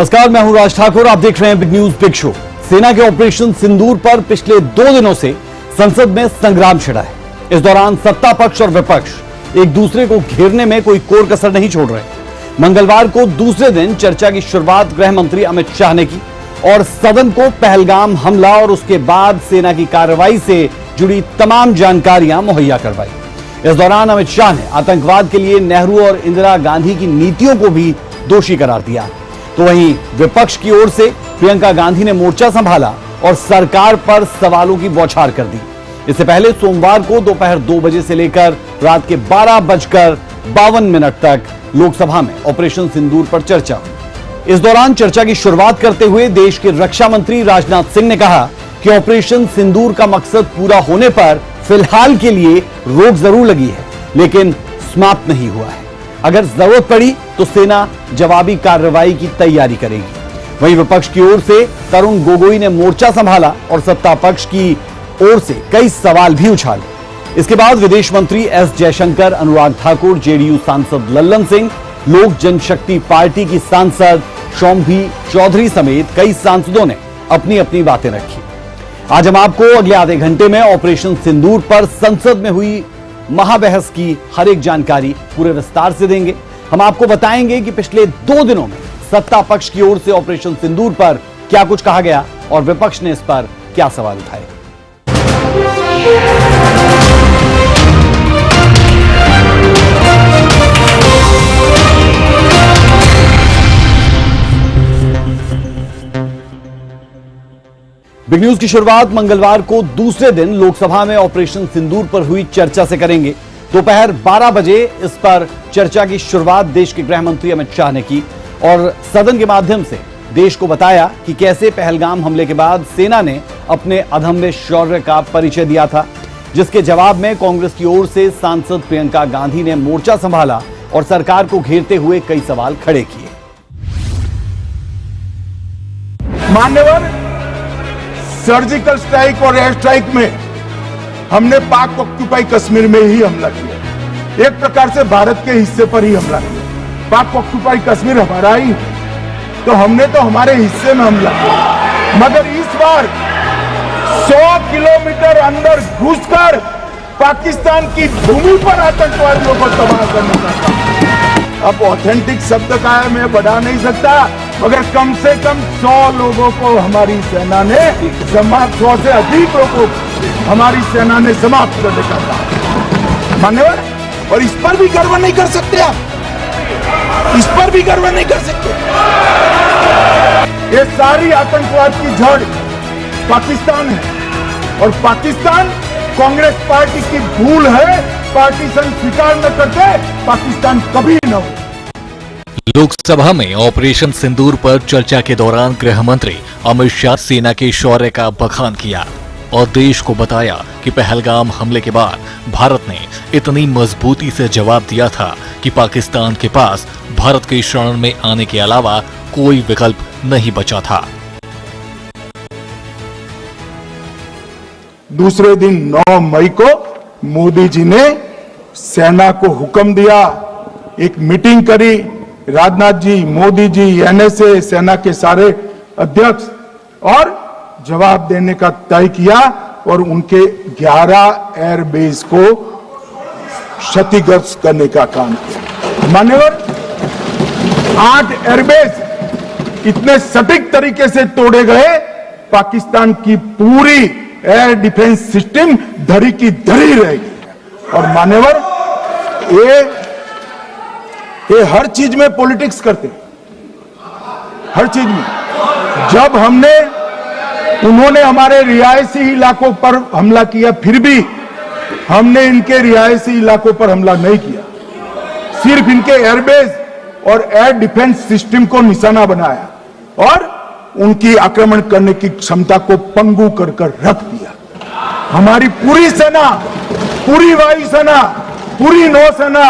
नमस्कार, मैं हूं राज ठाकुर। आप देख रहे हैं बिग न्यूज बिग शो। सेना के ऑपरेशन सिंदूर पर पिछले 2 दिनों से संसद में संग्राम छिड़ा है। इस दौरान सत्ता पक्ष और विपक्ष एक दूसरे को घेरने में कोई कोर कसर नहीं छोड़ रहे। मंगलवार को दूसरे दिन चर्चा की शुरुआत गृह मंत्री अमित शाह ने की और सदन को पहलगाम हमला और उसके बाद सेना की कार्रवाई से जुड़ी तमाम जानकारियां मुहैया करवाई। इस दौरान अमित शाह ने आतंकवाद के लिए नेहरू और इंदिरा गांधी की नीतियों को भी दोषी करार दिया। तो वहीं विपक्ष की ओर से प्रियंका गांधी ने मोर्चा संभाला और सरकार पर सवालों की बौछार कर दी। इससे पहले सोमवार को दोपहर 2 बजे से लेकर रात के 12:52 तक लोकसभा में ऑपरेशन सिंदूर पर चर्चा हुई। इस दौरान चर्चा की शुरुआत करते हुए देश के रक्षा मंत्री राजनाथ सिंह ने कहा कि ऑपरेशन सिंदूर का मकसद पूरा होने पर फिलहाल के लिए रोक जरूर लगी है, लेकिन समाप्त नहीं हुआ है। अगर जरूरत पड़ी तो सेना जवाबी कार्रवाई की तैयारी करेगी। वहीं विपक्ष की ओर से तरुण गोगोई ने मोर्चा संभाला और सत्ता पक्ष की ओर से कई सवाल भी उछाले। इसके बाद विदेश मंत्री एस जयशंकर, अनुराग ठाकुर, जेडीयू सांसद लल्लन सिंह, लोक जनशक्ति पार्टी की सांसद शोम्भी चौधरी समेत कई सांसदों ने अपनी अपनी बातें रखी। आज हम आपको अगले आधे घंटे में ऑपरेशन सिंदूर पर संसद में हुई महाबहस की हर एक जानकारी पूरे विस्तार से देंगे। हम आपको बताएंगे कि पिछले 2 दिनों में सत्ता पक्ष की ओर से ऑपरेशन सिंदूर पर क्या कुछ कहा गया और विपक्ष ने इस पर क्या सवाल उठाए। बिग न्यूज की शुरुआत मंगलवार को दूसरे दिन लोकसभा में ऑपरेशन सिंदूर पर हुई चर्चा से करेंगे। दोपहर 12 बजे इस पर चर्चा की शुरुआत देश के गृह मंत्री अमित शाह ने की और सदन के माध्यम से देश को बताया कि कैसे पहलगाम हमले के बाद सेना ने अपने अदम्य शौर्य का परिचय दिया था, जिसके जवाब में कांग्रेस की ओर से सांसद प्रियंका गांधी ने मोर्चा संभाला और सरकार को घेरते हुए कई सवाल खड़े किए। मान्यवर, सर्जिकल स्ट्राइक और एयर स्ट्राइक में हमने पाक ऑक्यूपाई कश्मीर में ही हमला किया। एक प्रकार से भारत के हिस्से पर ही हमला किया। पाक ऑक्यूपाई कश्मीर हमारा ही, तो हमने तो हमारे हिस्से में हमला किया। मगर इस बार 100 किलोमीटर अंदर घुसकर पाकिस्तान की भूमि पर आतंकवादियों को तबाह करने का काम। अब ऑथेंटिक शब्द का है, मैं बढ़ा नहीं सकता, मगर कम से कम 100 लोगों को हमारी सेना ने 100 से अधिक लोगों को हमारी सेना ने समाप्त करने का काम। मान्यवर, और इस पर भी गर्व नहीं कर सकते आप, इस पर भी गर्व नहीं कर सकते। ये सारी आतंकवाद की जड़ पाकिस्तान है और पाकिस्तान कांग्रेस पार्टी की भूल है। पार्टीशन स्वीकार न करते पाकिस्तान कभी न हो। लोकसभा में ऑपरेशन सिंदूर पर चर्चा के दौरान गृह मंत्री अमित शाह सेना के शौर्य का बखान किया और देश को बताया कि पहलगाम हमले के बाद भारत ने इतनी मजबूती से जवाब दिया था कि पाकिस्तान के पास भारत के शरण में आने के अलावा कोई विकल्प नहीं बचा था। दूसरे दिन 9 मई को मोदी जी ने सेना को हुक्म दिया, एक मीटिंग करी। राजनाथ जी, मोदी जी, एनएसए, सेना के सारे अध्यक्ष, और जवाब देने का तय किया और उनके 11 एयरबेस को क्षतिग्रस्त करने का काम किया। मान्यवर, 8 एयरबेस इतने सटीक तरीके से तोड़े गए, पाकिस्तान की पूरी एयर डिफेंस सिस्टम धरी की धरी रहेगी। और मान्यवर, ये हर चीज में पॉलिटिक्स करते, हर चीज में। जब उन्होंने हमारे रिहायशी इलाकों पर हमला किया, फिर भी हमने इनके रिहायशी इलाकों पर हमला नहीं किया, सिर्फ इनके एयरबेस और एयर डिफेंस सिस्टम को निशाना बनाया और उनकी आक्रमण करने की क्षमता को पंगु कर रख दिया। हमारी पूरी सेना, पूरी वायुसेना, पूरी नौसेना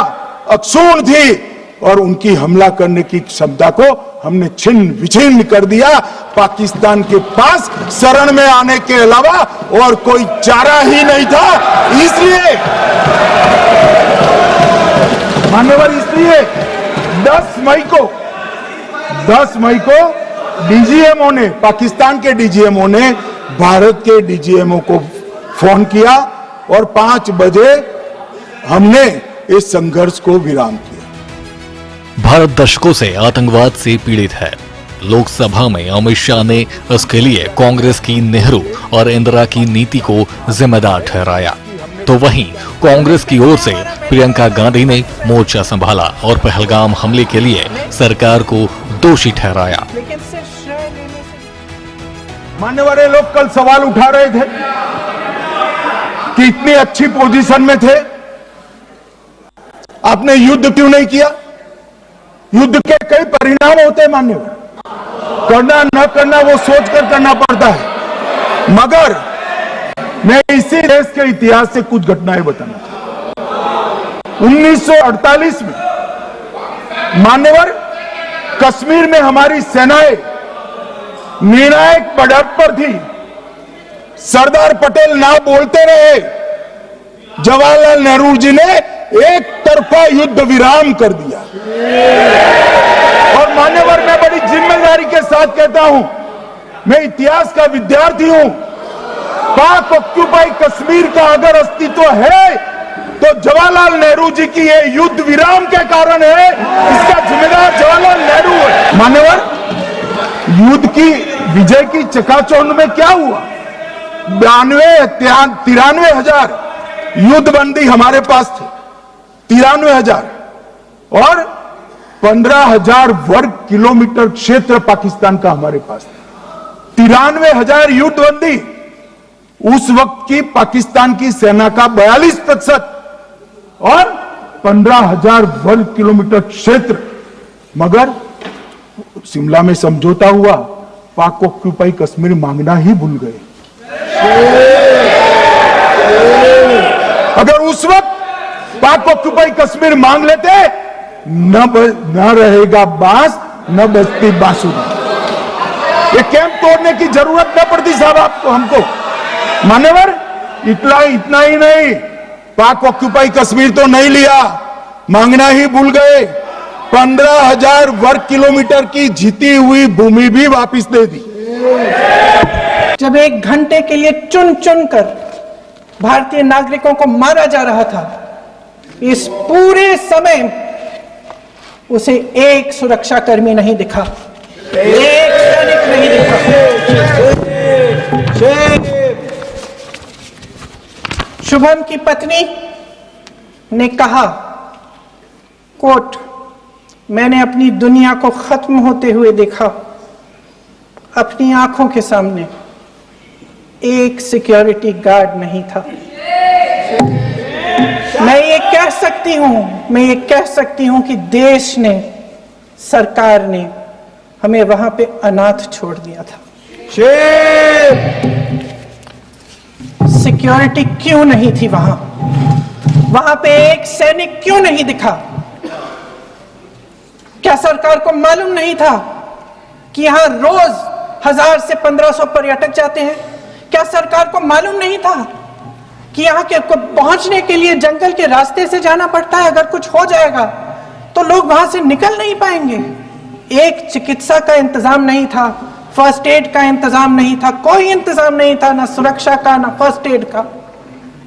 अक्षुण्ण थी और उनकी हमला करने की क्षमता को हमने छिन्न विछिन्न कर दिया। पाकिस्तान के पास शरण में आने के अलावा और कोई चारा ही नहीं था। इसलिए मान्यवर, इसलिए 10 मई को डीजीएमओ ने, पाकिस्तान के डीजीएमओ ने भारत के डीजीएमओ को फोन किया और 5 बजे हमने इस संघर्ष को विराम किया। भारत दशकों से आतंकवाद से पीड़ित है। लोकसभा में अमित शाह ने इसके लिए कांग्रेस की नेहरू और इंदिरा की नीति को जिम्मेदार ठहराया, तो वहीं कांग्रेस की ओर से प्रियंका गांधी ने मोर्चा संभाला और पहलगाम हमले के लिए सरकार को दोषी ठहराया। मान्यवर लोग कल सवाल उठा रहे थे कि इतनी अच्छी पोजीशन में थे, आपने युद्ध क्यों नहीं किया? युद्ध के कई परिणाम होते हैं मान्यवर, करना न करना वो सोचकर करना पड़ता है। मगर मैं इसी देश के इतिहास से कुछ घटनाएं बताना चाहता हूं। 1948 में मान्यवर कश्मीर में हमारी सेनाएं निर्णायक बढ़त पर थी। सरदार पटेल ना बोलते रहे, जवाहरलाल नेहरू जी ने एक तरफा युद्ध विराम कर दिया। और मान्यवर मैं बड़ी जिम्मेदारी के साथ कहता हूं, मैं इतिहास का विद्यार्थी हूं, पाक ऑक्यूपाई कश्मीर का अगर अस्तित्व है तो जवाहरलाल नेहरू जी की ये युद्ध विराम के कारण है, इसका जिम्मेदार जवाहरलाल नेहरू है। मान्यवर युद्ध की विजय की चकाचौंध में क्या हुआ? 93 हजार युद्धबंदी हमारे पास थे, 93,000 और 15,000 वर्ग किलोमीटर क्षेत्र पाकिस्तान का हमारे पास था। 93,000 युद्धबंदी उस वक्त की पाकिस्तान की सेना का 42% और 15,000 वर्ग किलोमीटर क्षेत्र। मगर शिमला में समझौता हुआ, पाक ऑक्यूपाई कश्मीर मांगना ही भूल गए। अगर उस वक्त पाक ऑक्यूपाई कश्मीर मांग लेते, न रहेगा बांस न बजती बांसुरी। ये कैंप तोड़ने की जरूरत न पड़ती साहब आपको, हमको। मान्यवर इतना ही नहीं, पाक ऑक्यूपाई कश्मीर तो नहीं लिया, मांगना ही भूल गए। 15,000 वर्ग किलोमीटर की जीती हुई भूमि भी वापस दे दी। जब 1 घंटे के लिए चुन चुन कर भारतीय नागरिकों को मारा जा रहा था, इस पूरे समय उसे एक सुरक्षाकर्मी नहीं दिखा, एक सैनिक नहीं दिखा। शुभम की पत्नी ने कहा, कोट, मैंने अपनी दुनिया को खत्म होते हुए देखा, अपनी आंखों के सामने एक सिक्योरिटी गार्ड नहीं था। मैं ये कह सकती हूं कि देश ने, सरकार ने हमें वहां पे अनाथ छोड़ दिया था। सिक्योरिटी क्यों नहीं थी वहां पे एक सैनिक क्यों नहीं दिखा? क्या सरकार को मालूम नहीं था कि यहां रोज 1000 से 1500 पर्यटक जाते हैं? क्या सरकार को मालूम नहीं था कि यहाँ के पहुंचने के लिए जंगल के रास्ते से जाना पड़ता है? अगर कुछ हो जाएगा तो लोग वहां से निकल नहीं पाएंगे। एक चिकित्सा का इंतजाम नहीं था, फर्स्ट एड का इंतजाम नहीं था, कोई इंतजाम नहीं था, ना सुरक्षा का ना फर्स्ट एड का।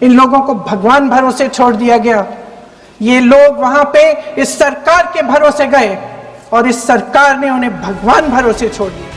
इन लोगों को भगवान भरोसे छोड़ दिया गया। ये लोग वहां पे इस सरकार के भरोसे गए और इस सरकार ने उन्हें भगवान भरोसे छोड़ दिया।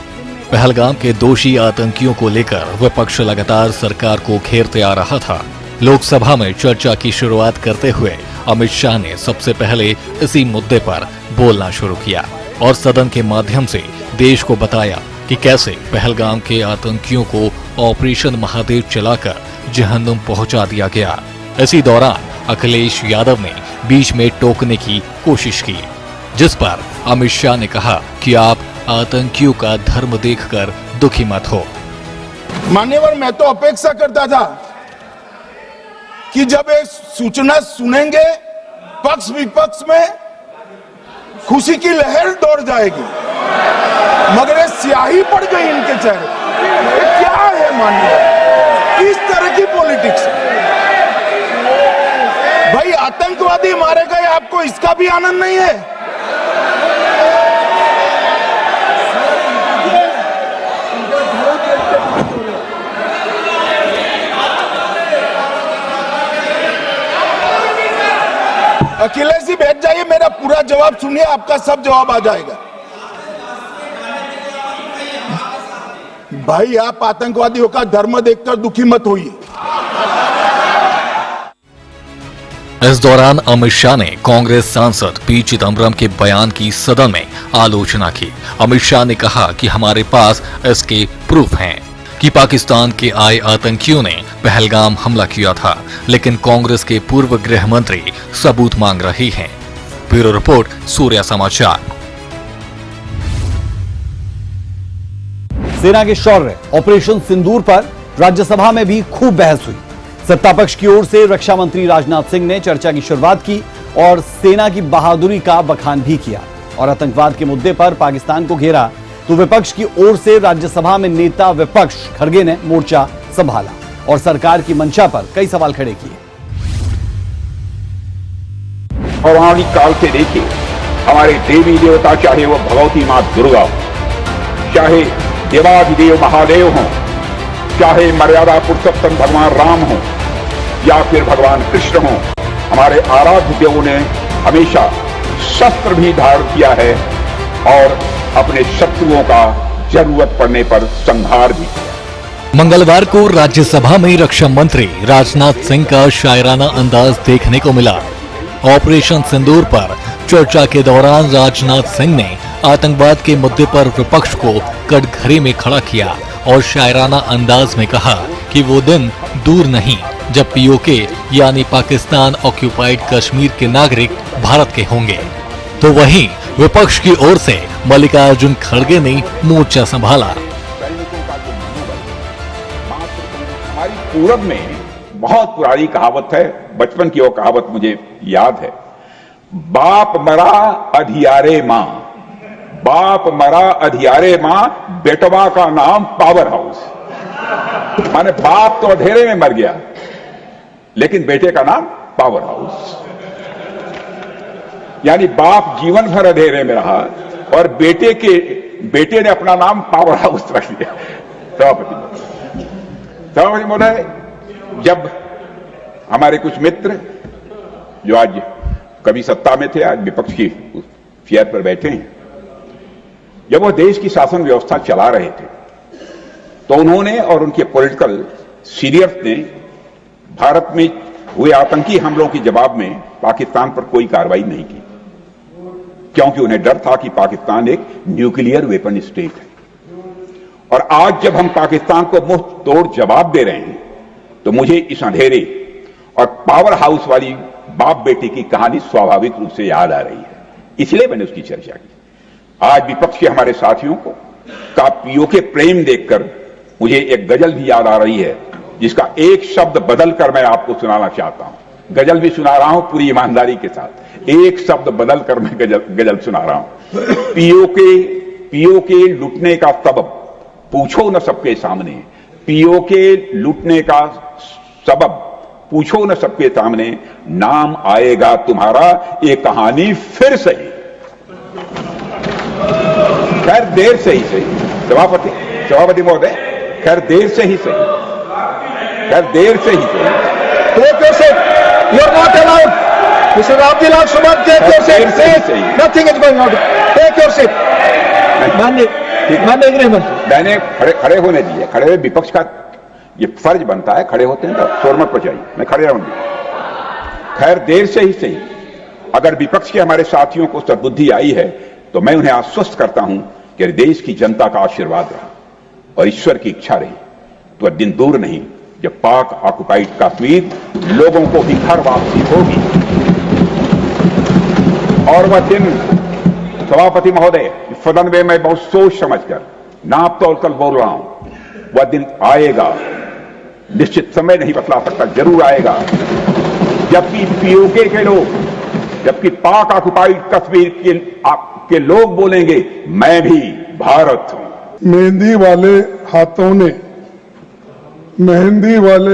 पहलगाम के दोषी आतंकियों को लेकर विपक्ष लगातार सरकार को घेरते आ रहा था। लोकसभा में चर्चा की शुरुआत करते हुए अमित शाह ने सबसे पहले इसी मुद्दे पर बोलना शुरू किया और सदन के माध्यम से देश को बताया कि कैसे पहलगाम के आतंकियों को ऑपरेशन महादेव चलाकर जहन्नुम पहुंचा दिया गया। इसी दौरान अखिलेश यादव ने बीच में टोकने की कोशिश की, जिस पर अमित शाह ने कहा कि आप आतंकियों का धर्म देखकर दुखी मत हो। मान्यवर मैं तो अपेक्षा करता था कि जब एक सूचना सुनेंगे पक्ष विपक्ष में खुशी की लहर दौड़ जाएगी, मगर ये स्याही पड़ गई इनके चेहरे। ये क्या है मान्यवर, किस तरह की पॉलिटिक्स? भाई आतंकवादी मारे गए, आपको इसका भी आनंद नहीं है? अखिलेश जी बैठ जाइए, मेरा पूरा जवाब सुनिए, आपका सब जवाब आ जाएगा। भाई आप आतंकवादियों का धर्म देखकर दुखी मत होइए। इस दौरान अमित शाह ने कांग्रेस सांसद पी चिदम्बरम के बयान की सदन में आलोचना की। अमित शाह ने कहा कि हमारे पास इसके प्रूफ हैं कि पाकिस्तान के आए आतंकियों ने पहलगाम हमला किया था, लेकिन कांग्रेस के पूर्व गृह मंत्री सबूत मांग रही हैं। ब्यूरो रिपोर्ट, सूर्या समाचार। सेना के शौर्य ऑपरेशन सिंदूर पर राज्यसभा में भी खूब बहस हुई। सत्ता पक्ष की ओर से रक्षा मंत्री राजनाथ सिंह ने चर्चा की शुरुआत की और सेना की बहादुरी का बखान भी किया और आतंकवाद के मुद्दे पर पाकिस्तान को घेरा, तो विपक्ष की ओर से राज्यसभा में नेता विपक्ष खड़गे ने मोर्चा संभाला और सरकार की मंशा पर कई सवाल खड़े किए। पौराणिक काल से देखिए, हमारे देवी देवता, चाहे वो भगवती मां दुर्गा हो, चाहे देवाधिदेव महादेव हों, चाहे मर्यादा पुरुषोत्तम भगवान राम हो या फिर भगवान कृष्ण हो, हमारे आराध्य देवों ने हमेशा शस्त्र भी धारण किया है और अपने शत्रुओं का जरूरत पड़ने पर संहार भी किया। मंगलवार को राज्यसभा में रक्षा मंत्री राजनाथ सिंह का शायराना अंदाज देखने को मिला। ऑपरेशन सिंदूर पर चर्चा के दौरान राजनाथ सिंह ने आतंकवाद के मुद्दे पर विपक्ष को कटघरे में खड़ा किया और शायराना अंदाज में कहा कि वो दिन दूर नहीं जब पीओके यानी पाकिस्तान ऑक्यूपाइड कश्मीर के नागरिक भारत के होंगे। तो वहीं विपक्ष की ओर से मल्लिकार्जुन खड़गे ने मोर्चा संभाला। सैनिकों का जो मनोबल, हमारी पूरब में बहुत पुरानी कहावत है, बचपन की वो कहावत मुझे याद है, बाप मरा अधियारे मां, बाप मरा अधियारे मां, बेटवा का नाम पावर हाउस। माने बाप तो अंधेरे में मर गया, लेकिन बेटे का नाम पावर हाउस। यानी बाप जीवन भर अंधेरे में रहा और बेटे ने अपना नाम पावर हाउस रख लिया। सभापति महोदय, जब हमारे कुछ मित्र जो आज कभी सत्ता में थे, आज विपक्ष की चेयर पर बैठे हैं, जब वो देश की शासन व्यवस्था चला रहे थे तो उन्होंने और उनके पॉलिटिकल सीनियर्स ने भारत में हुए आतंकी हमलों के जवाब में पाकिस्तान पर कोई कार्रवाई नहीं की, क्योंकि उन्हें डर था कि पाकिस्तान एक न्यूक्लियर वेपन स्टेट है। और आज जब हम पाकिस्तान को मुंह तोड़ जवाब दे रहे हैं तो मुझे इस अंधेरे और पावर हाउस वाली बाप बेटे की कहानी स्वाभाविक रूप से याद आ रही है, इसलिए मैंने उसकी चर्चा की। आज विपक्ष के हमारे साथियों को का पीओके प्रेम देखकर मुझे एक गजल भी याद आ रही है, जिसका एक शब्द बदल कर मैं आपको सुनाना चाहता हूं। गजल भी सुना रहा हूं पूरी ईमानदारी के साथ, एक शब्द बदल कर मैं गजल सुना रहा हूं। पीओके लुटने का सबब पूछो न सबके सामने, पीओके लुटने का सबब पूछो न सबके सामने, नाम आएगा तुम्हारा ये कहानी फिर सही, खैर देर से ही सही। सभापति महोदय, खैर देर से ही सही, खैर देर से ही सही। Take your seat. You're not allowed. Mr. Abdullah Sumar, take your seat. Nothing is going on. Take your seat. माननीय गृह मंत्री, मैंने खड़े होने दिए, खड़े हुए विपक्ष का ये फर्ज बनता है, खड़े होते हैं तो शोर मत पहुंचाइए, मैं खड़े रहूंगी। खैर देर से ही सही, अगर विपक्ष के हमारे साथियों को सद्बुद्धि आई है तो मैं उन्हें आश्वस्त करता हूं कि देश की जनता का आशीर्वाद रहा और ईश्वर की इच्छा रही तो दिन दूर नहीं जब पाक ऑक्युपाइड कश्मीर लोगों को भी घर वापसी होगी। और वह दिन, सभापति महोदय, सदन में मैं बहुत सोच समझकर नाप तोल कर बोल रहा हूं, वह दिन आएगा, निश्चित समय नहीं बतला सकता, जरूर आएगा, जबकि पीओके के लोग, जबकि पाक ऑक्युपाइड कश्मीर के लोग बोलेंगे मैं भी भारत हूं। मेहंदी वाले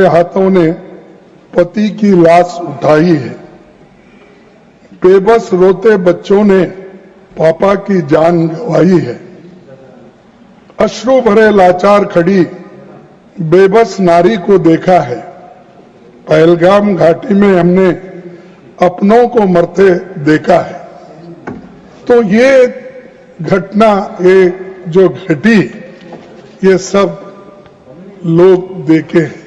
हाथों ने पति की लाश उठाई है। बेबस रोते बच्चों ने पापा की जान गंवाई है। अश्रु भरे लाचार खड़ी बेबस नारी को देखा है। पहलगाम घाटी में हमने अपनों को मरते देखा है। तो ये घटना, ये जो घटी, ये सब लोग देखे हैं।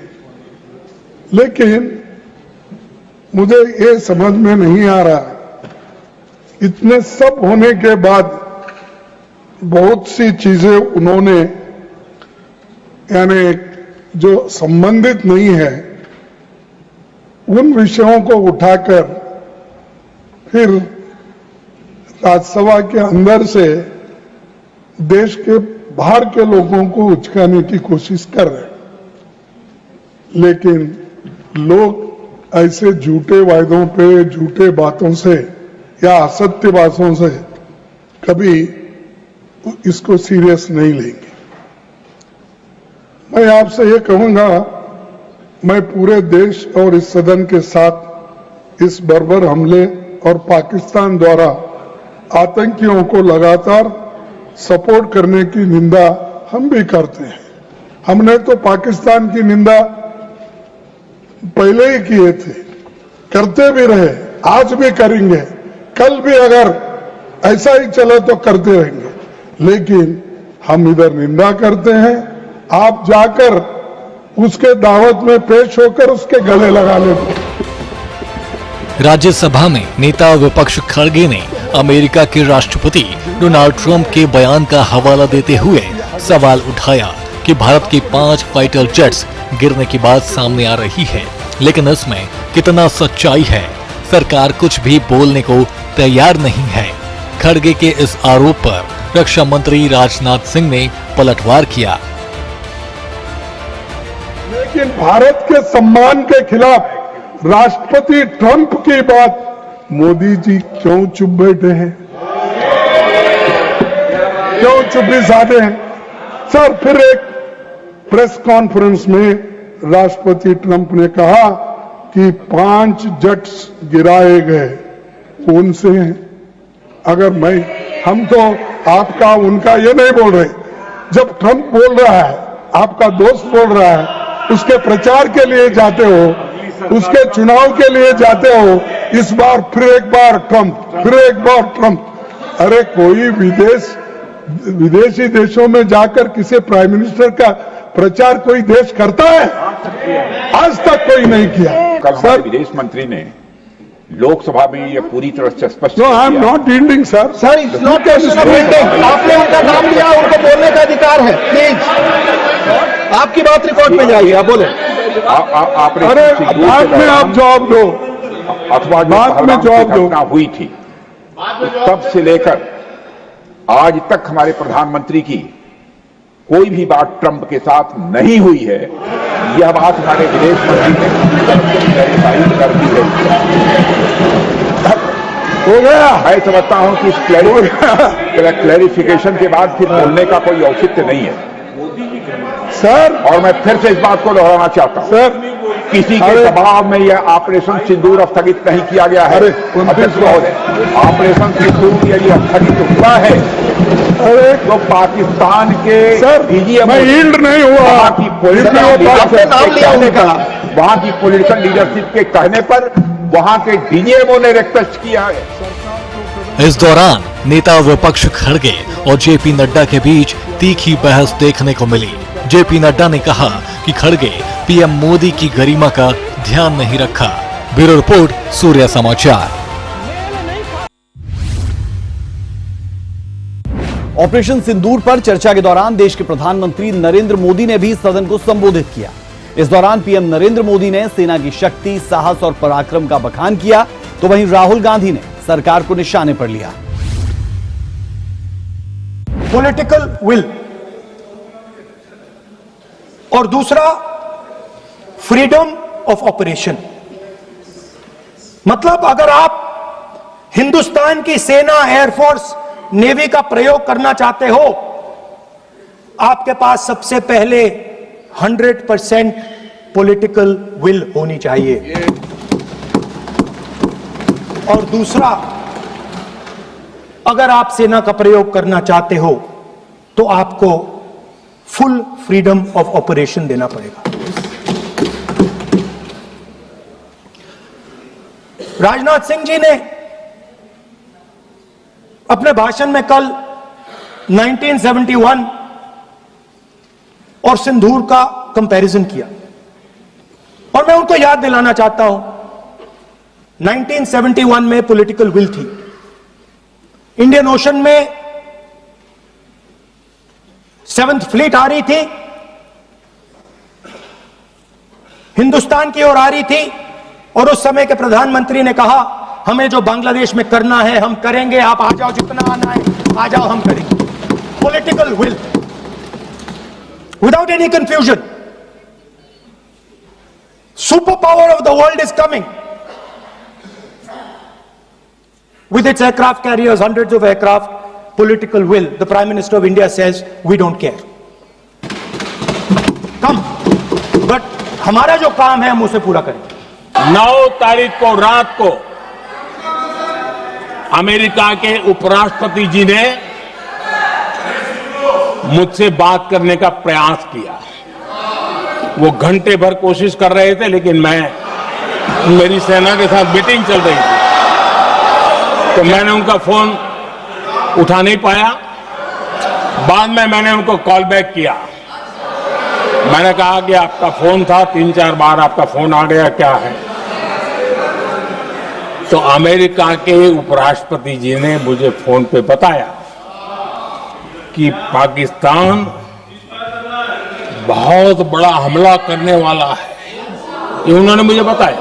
लेकिन मुझे ये समझ में नहीं आ रहा, इतने सब होने के बाद बहुत सी चीजें उन्होंने, यानी जो संबंधित नहीं है, उन विषयों को उठाकर फिर राज्यसभा के अंदर से देश के बाहर के लोगों को उचकाने की कोशिश कर रहे हैं। लेकिन लोग ऐसे झूठे वायदों पे, झूठे बातों से या असत्य बातों से कभी इसको सीरियस नहीं लेंगे। मैं आपसे ये कहूंगा, मैं पूरे देश और इस सदन के साथ इस बर्बर हमले और पाकिस्तान द्वारा आतंकियों को लगातार सपोर्ट करने की निंदा हम भी करते हैं। हमने तो पाकिस्तान की निंदा पहले ही किए थे, करते भी रहे, आज भी करेंगे, कल भी अगर ऐसा ही चले तो करते रहेंगे। लेकिन हम इधर निंदा करते हैं, आप जाकर उसके दावत में पेश होकर उसके गले लगा लेते। राज्यसभा में नेता विपक्ष खड़गे ने अमेरिका के राष्ट्रपति डोनाल्ड ट्रंप के बयान का हवाला देते हुए सवाल उठाया कि भारत के 5 फाइटर जेट्स गिरने की बात सामने आ रही है, लेकिन इसमें कितना सच्चाई है, सरकार कुछ भी बोलने को तैयार नहीं है। खड़गे के इस आरोप पर रक्षा मंत्री राजनाथ सिंह ने पलटवार किया। लेकिन भारत के सम्मान के खिलाफ राष्ट्रपति ट्रंप की बात मोदी जी क्यों चुप बैठे हैं, क्यों चुप्पी साधे हैं? सर, फिर एक प्रेस कॉन्फ्रेंस में राष्ट्रपति ट्रंप ने कहा कि 5 जेट्स गिराए गए, कौन से हैं? अगर हम तो आपका उनका ये नहीं बोल रहे। जब ट्रंप बोल रहा है, आपका दोस्त बोल रहा है, उसके प्रचार के लिए जाते हो, उसके चुनाव के लिए जाते हो, इस बार फिर एक बार ट्रंप, फिर एक बार ट्रंप। अरे कोई विदेशी देशों में जाकर किसी प्राइम मिनिस्टर का प्रचार कोई देश करता है? आज तक कोई नहीं किया। कल हमारे विदेश मंत्री ने लोकसभा में ये पूरी तरह से स्पष्ट no, I am not yielding sir. Sir, it's not question of yielding. आपने उनका नाम लिया, उनको बोलने का अधिकार है। प्लीज, आपकी बात रिकॉर्ड में जाएगी, आप बोले। अरे बाद में आप जवाब दो, अथवा बाद में जवाब दो। घटना हुई थी, तब से लेकर आज तक हमारे प्रधानमंत्री की कोई भी बात ट्रंप के साथ नहीं हुई है। यह बात हमारे विदेश मंत्री ने क्लैरिफाई कर दी है। हो गया। मैं समझता हूं कि इस क्लैरिफिकेशन के बाद फिर बोलने का कोई औचित्य नहीं है सर। और मैं फिर से इस बात को दोहराना चाहता हूं, सर, किसी के दबाव में यह ऑपरेशन सिंदूर स्थगित नहीं किया गया है। अध्यक्ष महोदय, ऑपरेशन सिंदूर यदि स्थगित हुआ है तो पाकिस्तान के मैं यील्ड नहीं हुआ, वहां की पॉलिटिकल लीडरशिप के कहने पर वहां के डीजीएमओ ने रिक्वेस्ट किया है। इस दौरान नेता विपक्ष खड़गे और जेपी नड्डा के बीच तीखी बहस देखने को मिली। जेपी नड्डा ने कहा कि खड़गे पीएम मोदी की गरिमा का ध्यान नहीं रखा। ब्यूरो रिपोर्ट, सूर्य समाचार। ऑपरेशन सिंदूर पर चर्चा के दौरान देश के प्रधानमंत्री नरेंद्र मोदी ने भी सदन को संबोधित किया। इस दौरान पीएम नरेंद्र मोदी ने सेना की शक्ति, साहस और पराक्रम का बखान किया, तो वहीं राहुल गांधी ने सरकार को निशाने पर लिया। पॉलिटिकल विल और दूसरा फ्रीडम ऑफ ऑपरेशन। मतलब अगर आप हिंदुस्तान की सेना, एयरफोर्स, नेवी का प्रयोग करना चाहते हो, आपके पास सबसे पहले 100% पॉलिटिकल विल होनी चाहिए। और दूसरा, अगर आप सेना का प्रयोग करना चाहते हो तो आपको फुल फ्रीडम ऑफ ऑपरेशन देना पड़ेगा। राजनाथ सिंह जी ने अपने भाषण में कल 1971 और सिंदूर का कंपैरिजन किया और मैं उनको याद दिलाना चाहता हूं 1971 में पॉलिटिकल विल थी, इंडियन ओशन में 7th फ्लीट आ रही थी, हिंदुस्तान की ओर आ रही थी और उस समय के प्रधानमंत्री ने कहा हमें जो बांग्लादेश में करना है हम करेंगे, आप आ जाओ, जितना आना है आ जाओ, हम करेंगे। Political will without any confusion. Super power of the world is coming with its aircraft carriers, hundreds of aircraft, political will. The Prime Minister of India says, we don't care. Come. But हमारा जो काम है हम उसे पूरा करेंगे। 9 तारीख को रात को अमेरिका के उपराष्ट्रपति जी ने मुझसे बात करने का प्रयास किया। वो घंटे भर कोशिश कर रहे थे, लेकिन मेरी सेना के साथ मीटिंग चल रही थी, तो मैंने उनका फोन उठा नहीं पाया। बाद में मैंने उनको कॉल बैक किया। मैंने कहा कि आपका फोन था, 3-4 बार आपका फोन आ गया, क्या है? तो अमेरिका के उपराष्ट्रपति जी ने मुझे फोन पे बताया कि पाकिस्तान बहुत बड़ा हमला करने वाला है, ये उन्होंने मुझे बताया।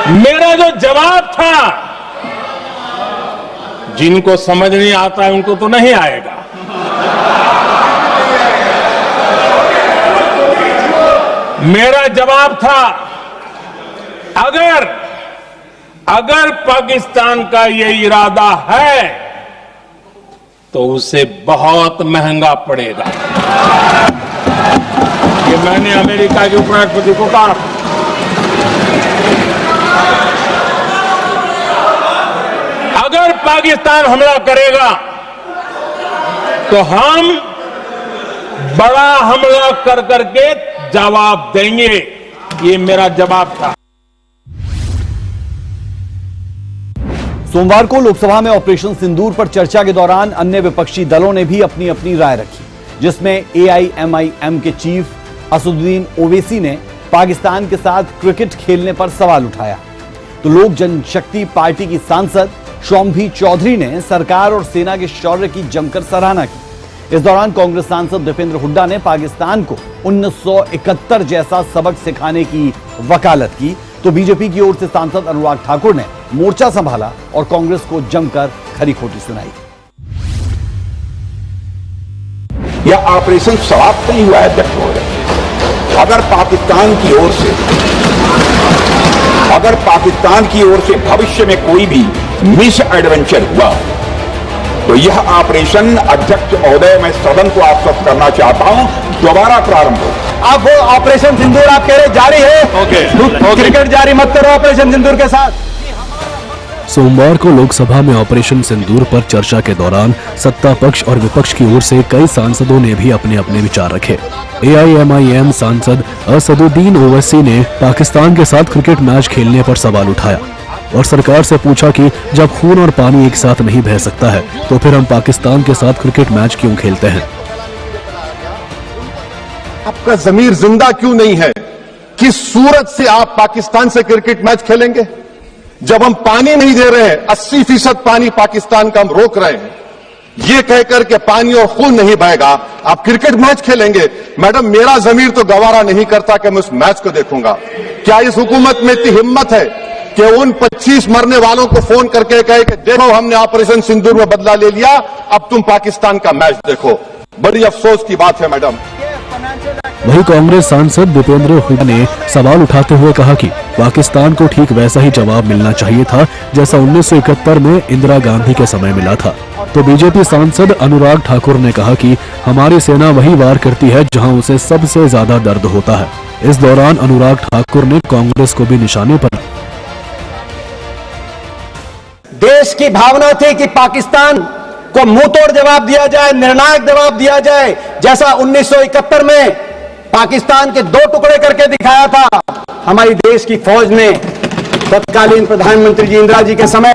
मेरा जो जवाब था, जिनको समझ नहीं आता है उनको तो नहीं आएगा, मेरा जवाब था अगर पाकिस्तान का ये इरादा है तो उसे बहुत महंगा पड़ेगा। ये मैंने अमेरिका के उपराष्ट्रपति को कहा। अगर पाकिस्तान हमला करेगा तो हम बड़ा हमला कर करके जवाब देंगे, ये मेरा जवाब था। सोमवार को लोकसभा में ऑपरेशन सिंदूर पर चर्चा के दौरान अन्य विपक्षी दलों ने भी अपनी अपनी राय रखी, जिसमें एआईएमआईएम के चीफ असदुद्दीन ओवैसी ने पाकिस्तान के साथ क्रिकेट खेलने पर सवाल उठाया, तो लोक जनशक्ति पार्टी की सांसद शौम्भी चौधरी ने सरकार और सेना के शौर्य की जमकर सराहना की। इस दौरान कांग्रेस सांसद दीपेंद्र हुड्डा ने पाकिस्तान को 1971 जैसा सबक सिखाने की वकालत की, तो बीजेपी की ओर से सांसद अनुराग ठाकुर ने मोर्चा संभाला और कांग्रेस को जमकर खरी खोटी सुनाई। यह ऑपरेशन समाप्त नहीं हुआ है अध्यक्ष महोदय। अगर पाकिस्तान की ओर से भविष्य में कोई भी मिस एडवेंचर हुआ तो यह ऑपरेशन, अध्यक्ष महोदय, मैं सदन को आश्वस्त करना चाहता हूं, दोबारा प्रारंभ हो। आप वो ऑपरेशन सिंदूर आप कह रहे जारी है? ओके। क्रिकेट जारी मत करो ऑपरेशन सिंदूर के साथ। सोमवार को लोकसभा में ऑपरेशन सिंदूर पर चर्चा के दौरान सत्ता पक्ष और विपक्ष की ओर से कई सांसदों ने भी अपने अपने विचार रखे। एआईएमआईएम सांसद असदुद्दीन ओवैसी ने पाकिस्तान के साथ क्रिकेट मैच खेलने पर सवाल उठाया और सरकार से पूछा कि जब खून और पानी एक साथ नहीं बह सकता है तो फिर हम पाकिस्तान के साथ क्रिकेट मैच क्यों खेलते हैं? आपका जमीर जिंदा क्यों नहीं है? किस सूरत से आप पाकिस्तान से क्रिकेट मैच खेलेंगे जब हम पानी नहीं दे रहे हैं? 80% पानी पाकिस्तान का हम रोक रहे हैं, ये कहकर के पानी और खून नहीं बहेगा, आप क्रिकेट मैच खेलेंगे? मैडम, मेरा जमीर तो गवारा नहीं करता कि मैं उस मैच को देखूंगा। क्या इस हुकूमत में इतनी हिम्मत है कि उन 25 मरने वालों को फोन करके कहे कि देखो हमने ऑपरेशन सिंदूर में बदला ले लिया, अब तुम पाकिस्तान का मैच देखो? बड़ी अफसोस की बात है मैडम। वहीं कांग्रेस सांसद दीपेंद्र हुड्डा ने सवाल उठाते हुए कहा कि पाकिस्तान को ठीक वैसा ही जवाब मिलना चाहिए था जैसा 1971 में इंदिरा गांधी के समय मिला था। तो बीजेपी सांसद अनुराग ठाकुर ने कहा कि हमारी सेना वही वार करती है जहां उसे सबसे ज्यादा दर्द होता है। इस दौरान अनुराग ठाकुर ने कांग्रेस को भी निशाने पर देश की भावना थी कि पाकिस्तान को मुंह तोड़ जवाब दिया जाए, निर्णायक जवाब दिया जाए, जैसा 1971 में पाकिस्तान के दो टुकड़े करके दिखाया था हमारी देश की फौज ने तत्कालीन प्रधानमंत्री जी इंदिरा जी के समय।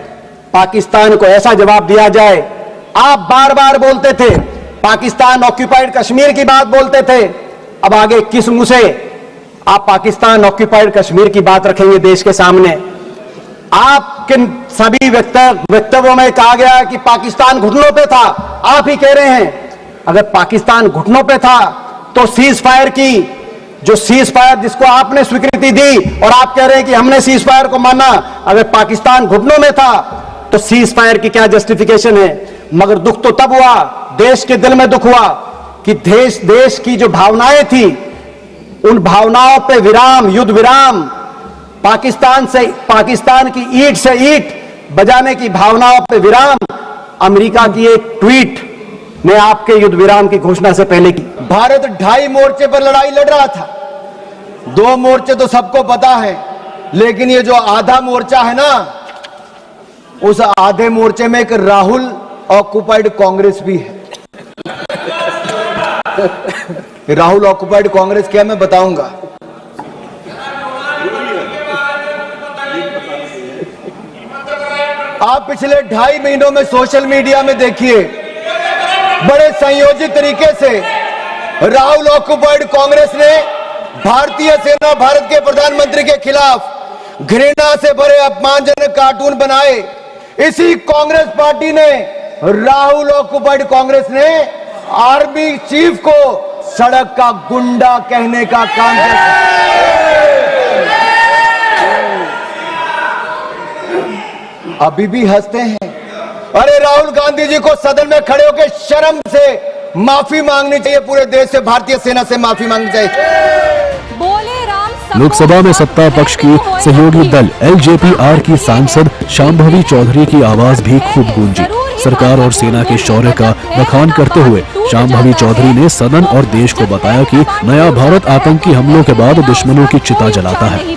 पाकिस्तान को ऐसा जवाब दिया जाए, आप बार बार बोलते थे पाकिस्तान ऑक्यूपाइड कश्मीर की बात बोलते थे, अब आगे किस मुंह से आप पाकिस्तान ऑक्यूपाइड कश्मीर की बात रखेंगे देश के सामने? आपके सभी वक्तव्यों में कहा गया कि पाकिस्तान घुटनों पे था, आप ही कह रहे हैं अगर पाकिस्तान घुटनों पे था तो सीज फायर की जो सीज फायर जिसको आपने स्वीकृति दी और आप कह रहे हैं कि हमने सीज फायर को माना, अगर पाकिस्तान घुटनों में था तो सीज फायर की क्या जस्टिफिकेशन है? मगर दुख तो तब हुआ, देश के दिल में दुख हुआ कि देश की जो भावनाएं थी उन भावनाओं पे विराम, युद्ध विराम, पाकिस्तान की ईंट से ईंट बजाने की भावनाओं पे विराम अमेरिका की एक ट्वीट ने आपके युद्ध विराम की घोषणा से पहले की। भारत 2.5 मोर्चे पर लड़ाई लड़ रहा था, 2 मोर्चे तो सबको पता है, लेकिन ये जो आधा मोर्चा है ना, उस आधे मोर्चे में एक राहुल ऑक्युपाइड कांग्रेस भी है। राहुल ऑक्युपाइड कांग्रेस क्या मैं बताऊंगा। आप पिछले 2.5 महीनों में सोशल मीडिया में देखिए, बड़े संयोजित तरीके से राहुल ऑक्युपाइड कांग्रेस ने भारतीय सेना, भारत के प्रधानमंत्री के खिलाफ घृणा से भरे अपमानजनक कार्टून बनाए। इसी कांग्रेस पार्टी ने, राहुल ऑक्युपाइड कांग्रेस ने आर्मी चीफ को सड़क का गुंडा कहने का काम किया। अभी भी हंसते हैं। अरे राहुल गांधी जी को सदन में खड़े होकर शर्म से माफी मांगनी चाहिए, पूरे देश से, भारतीय सेना से माफी मांगनी चाहिए। लोकसभा में सत्ता पक्ष की सहयोगी दल एलजेपीआर की सांसद शांभवी चौधरी की आवाज भी खूब गूंजी। सरकार और सेना के शौर्य का बखान करते हुए शांभवी चौधरी ने सदन और देश को बताया कि नया भारत आतंकी हमलों के बाद दुश्मनों की चिता जलाता है।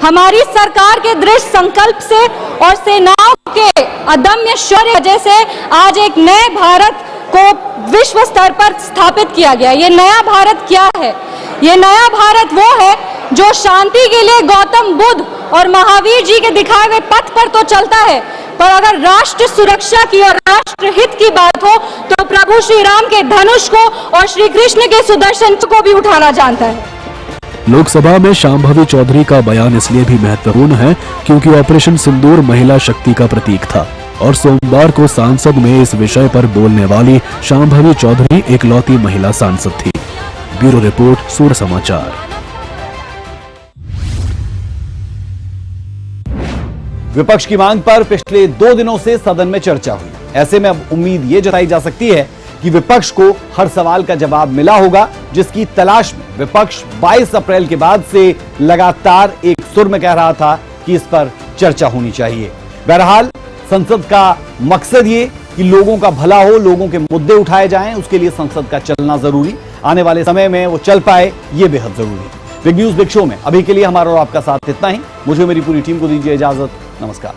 हमारी सरकार के दृढ़ संकल्प से और सेनाओं के अदम्य शौर्य वजह से आज एक नए भारत को विश्व स्तर पर स्थापित किया गया। ये नया भारत क्या है? ये नया भारत वो है जो शांति के लिए गौतम बुद्ध और महावीर जी के दिखाए हुए पथ पर तो चलता है, पर अगर राष्ट्र सुरक्षा की और राष्ट्र हित की बात हो तो प्रभु श्री राम के धनुष को और श्री कृष्ण के सुदर्शन को भी उठाना जानता है। लोकसभा में शांभवी चौधरी का बयान इसलिए भी महत्वपूर्ण है क्योंकि ऑपरेशन सिंदूर महिला शक्ति का प्रतीक था और सोमवार को सांसद में इस विषय पर बोलने वाली शांभवी चौधरी एकलौती महिला सांसद थी। ब्यूरो रिपोर्ट, सूर्य समाचार। विपक्ष की मांग पर पिछले 2 दिनों से सदन में चर्चा हुई। ऐसे में अब उम्मीद ये जताई जा सकती है कि विपक्ष को हर सवाल का जवाब मिला होगा, जिसकी तलाश में विपक्ष 22 अप्रैल के बाद से लगातार एक सुर में कह रहा था कि इस पर चर्चा होनी चाहिए। बहरहाल संसद का मकसद ये कि लोगों का भला हो, लोगों के मुद्दे उठाए जाएं, उसके लिए संसद का चलना जरूरी, आने वाले समय में वो चल पाए ये बेहद जरूरी। बिग न्यूज बिग शो में अभी के लिए हमारा और आपका साथ इतना ही। मुझे मेरी पूरी टीम को दीजिए इजाजत। नमस्कार।